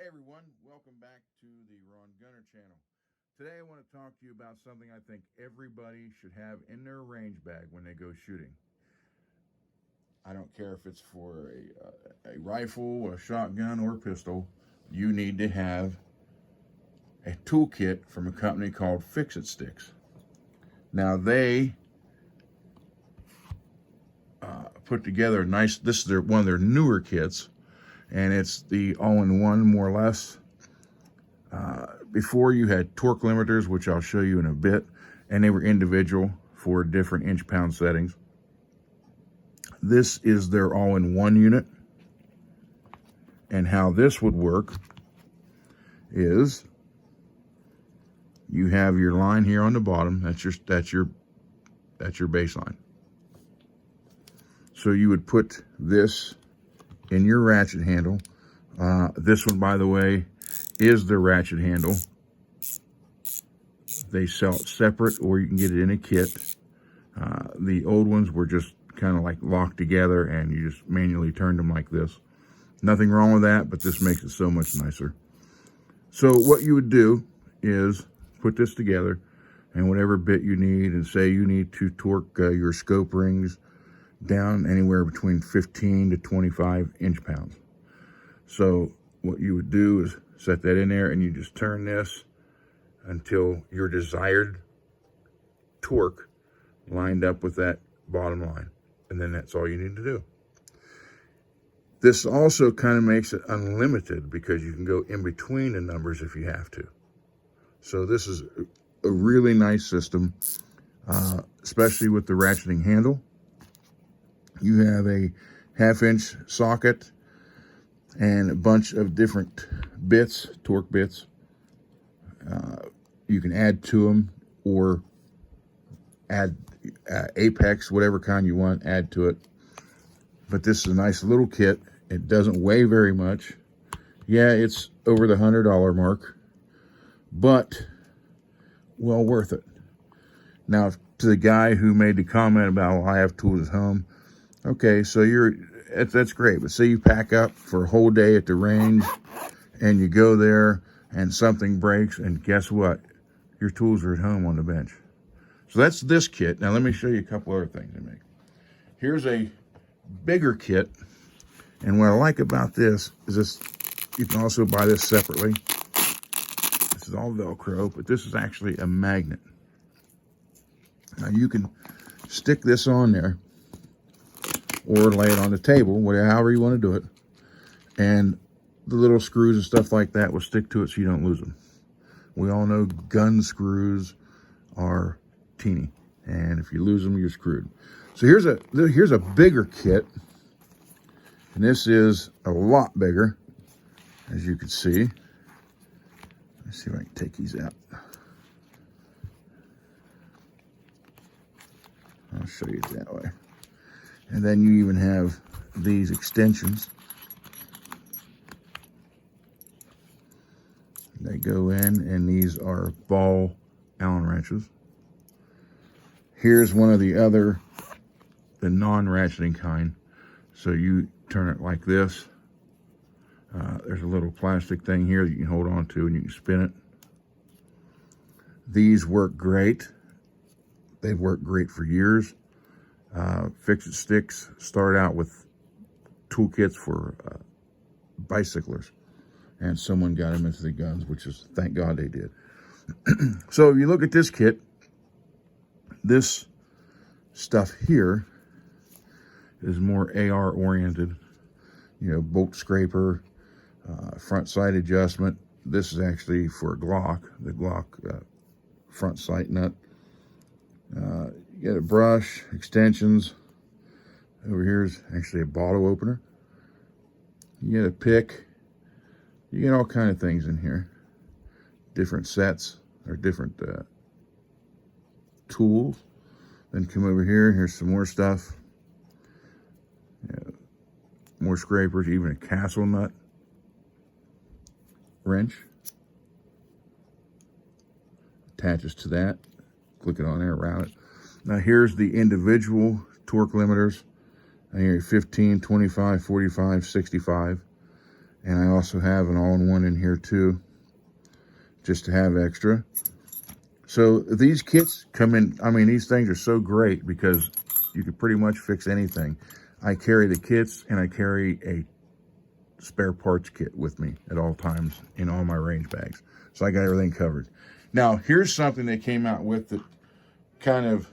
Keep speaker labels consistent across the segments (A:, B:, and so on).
A: everyone, welcome back to the Ron Gunner channel. Today I want to talk to you about something I think everybody should have in their range bag when they go shooting. I don't care if it's for a rifle, a shotgun, or a pistol. You need to have a toolkit from a company called Fix-It Sticks. Now they put together a nice, this is one of their newer kits, and it's the all-in-one more or less. Before you had torque limiters, which I'll show you in a bit, and they were individual for different inch-pound settings. This is their all-in-one unit, and how this would work is you have your line here on the bottom. That's your baseline. So you would put this in your ratchet handle. This one, by the way, is the ratchet handle. They sell it separate, or you can get it in a kit. The old ones were just kind of like locked together, and you just manually turned them like this. Nothing wrong with that, but this makes it so much nicer. So what you would do is put this together, and whatever bit you need, and say you need to torque your scope rings down anywhere between 15 to 25 inch-pounds. So what you would do is set that in there, and you just turn this until your desired torque lined up with that bottom line. And then that's all you need to do. This also kind of makes it unlimited, because you can go in between the numbers if you have to. So this is a really nice system, especially with the ratcheting handle. You have a 1/2-inch socket and a bunch of different bits, torque bits. You can add to them, or add apex, whatever kind you want, add to it. But this is a nice little kit. It doesn't weigh very much. Yeah, it's over the $100 mark, but well worth it. Now, to the guy who made the comment about, well, I have tools at home. Okay, so that's great. But say you pack up for a whole day at the range, and you go there and something breaks, and guess what? Your tools are at home on the bench. So that's this kit. Now let me show you a couple other things I make. Here's a bigger kit, and what I like about this is this. You can also buy this separately. This is all Velcro, but this is actually a magnet. Now you can stick this on there, or lay it on the table, however you want to do it. And the little screws and stuff like that will stick to it so you don't lose them. We all know gun screws are teeny, and if you lose them, you're screwed. So here's a bigger kit, and this is a lot bigger, as you can see. Let's see if I can take these out. I'll show you it that way. And then you even have these extensions. They go in, and these are ball Allen wrenches. Here's one of the non-ratcheting kind. So you turn it like this. There's a little plastic thing here that you can hold on to, and you can spin it. These work great. They've worked great for years. Fix-It Sticks start out with toolkits for bicyclers, and someone got them into the guns, which is, thank God they did. So if you look at this kit, this stuff here is more AR oriented. You know, bolt scraper, front sight adjustment. This is actually for a Glock, the Glock front sight nut. You get a brush, extensions. Over here is actually a bottle opener. You get a pick. You get all kind of things in here. Different sets, or different tools. Then come over here. Here's some more stuff. More scrapers, even a castle nut wrench. Attaches to that. Click it on there, route it. Now here's the individual torque limiters. And here 15, 25, 45, 65. And I also have an all-in-one in here too, just to have extra. So these kits come in, I mean, these things are so great because you can pretty much fix anything. I carry the kits and I carry a spare parts kit with me at all times in all my range bags. So I got everything covered. Now, here's something they came out with that kind of,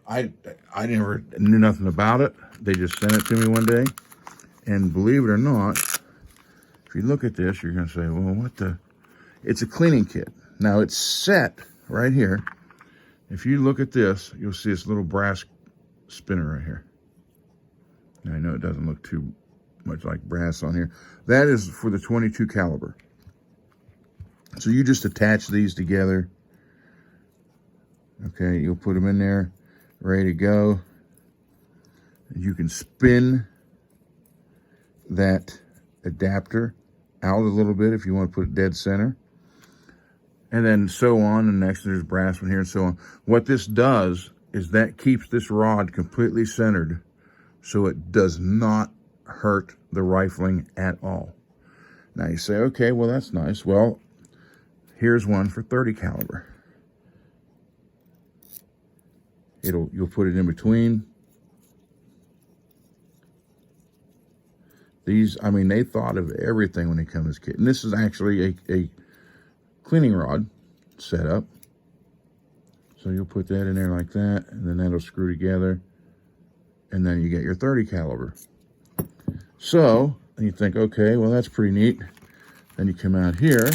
A: I never knew nothing about it. They just sent it to me one day. And believe it or not, if you look at this, you're going to say, well, what the? It's a cleaning kit. Now, it's set right here. If you look at this, you'll see this little brass spinner right here. Now, I know it doesn't look too much like brass on here. That is for the 22 caliber. So you just attach these together. Okay, you'll put them in there, ready to go. You can spin that adapter out a little bit if you want to put it dead center. And then so on, and next there's brass one here and so on. What this does is that keeps this rod completely centered so it does not hurt the rifling at all. Now you say, okay, well that's nice. Well, here's one for 30 caliber. You'll put it in between. These, I mean, they thought of everything when they come to this kit. And this is actually a cleaning rod setup. So you'll put that in there like that, and then that'll screw together. And then you get your 30 caliber. So, and you think, okay, well, that's pretty neat. Then you come out here,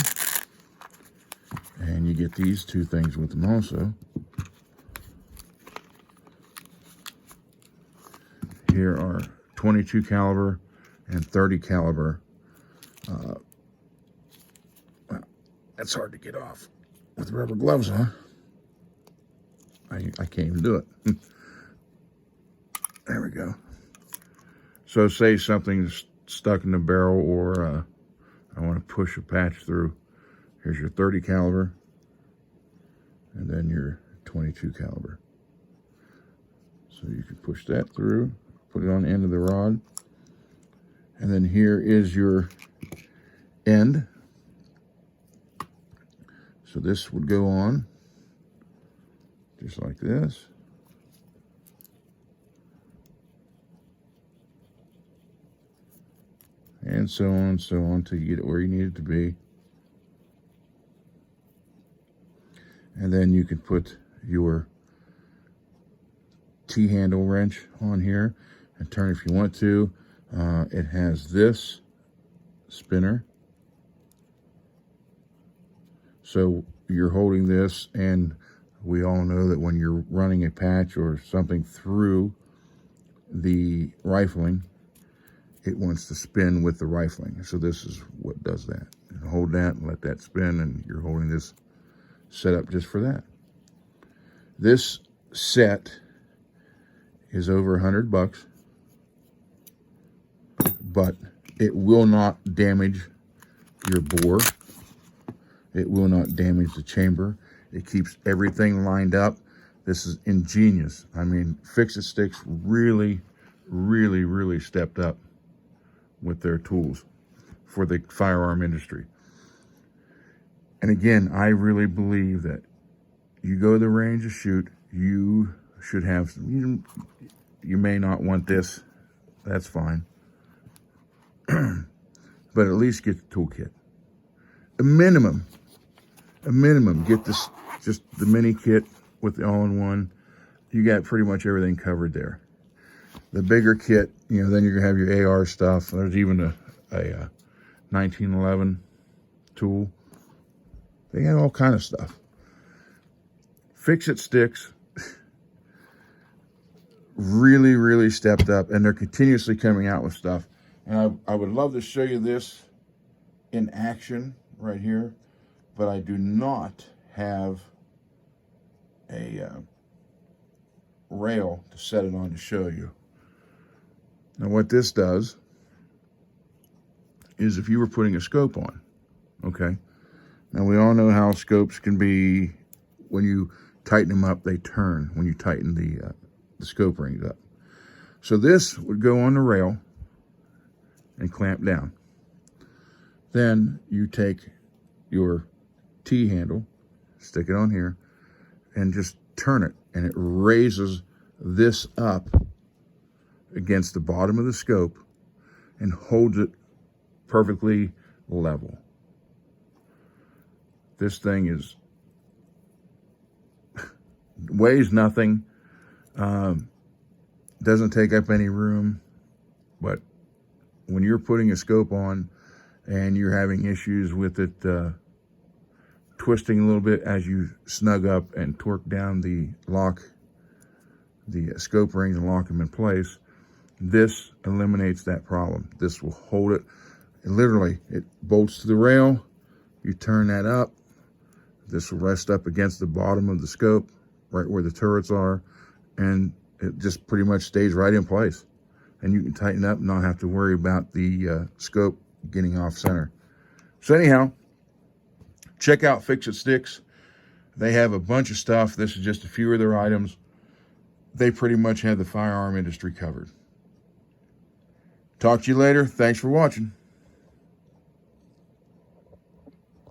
A: and you get these two things with them also. Here are 22 caliber and 30 caliber. That's hard to get off with rubber gloves on. I can't even do it. There we go. So say something's stuck in the barrel, or I want to push a patch through. Here's your 30 caliber, and then your 22 caliber. So you can push that through, put it on the end of the rod, and then here is your end. So this would go on just like this. And so on till you get it where you need it to be. And then you can put your T-handle wrench on here and turn if you want to. It has this spinner. So you're holding this, and we all know that when you're running a patch or something through the rifling, it wants to spin with the rifling. So this is what does that. And hold that and let that spin, and you're holding this set up just for that. This set is over $100, but it will not damage your bore. It will not damage the chamber. It keeps everything lined up. This is ingenious. I mean, Fix-It Sticks really, really, really stepped up with their tools for the firearm industry. And again, I really believe that you go to the range to shoot, you should have some, you may not want this, that's fine. But at least get the toolkit. A minimum, get this, just the mini kit with the all-in-one. You got pretty much everything covered there. The bigger kit, you know, then you're gonna have your AR stuff. There's even a 1911 tool. They got all kind of stuff. Fix-It Sticks really, really stepped up, and they're continuously coming out with stuff. And I would love to show you this in action right here, but I do not have a rail to set it on to show you. Now what this does is, if you were putting a scope on, okay? Now we all know how scopes can be, when you tighten them up, they turn when you tighten the scope rings up. So this would go on the rail, and clamp down. Then you take your T-handle, stick it on here, and just turn it, and it raises this up against the bottom of the scope and holds it perfectly level. This thing weighs nothing, doesn't take up any room, but when you're putting a scope on and you're having issues with it twisting a little bit as you snug up and torque down the scope rings and lock them in place, this eliminates that problem. This will hold it. Literally, it bolts to the rail. You turn that up. This will rest up against the bottom of the scope, right where the turrets are, and it just pretty much stays right in place. And you can tighten up and not have to worry about the scope getting off center. So anyhow, check out Fix It Sticks. They have a bunch of stuff. This is just a few of their items. They pretty much have the firearm industry covered. Talk to you later. Thanks for watching.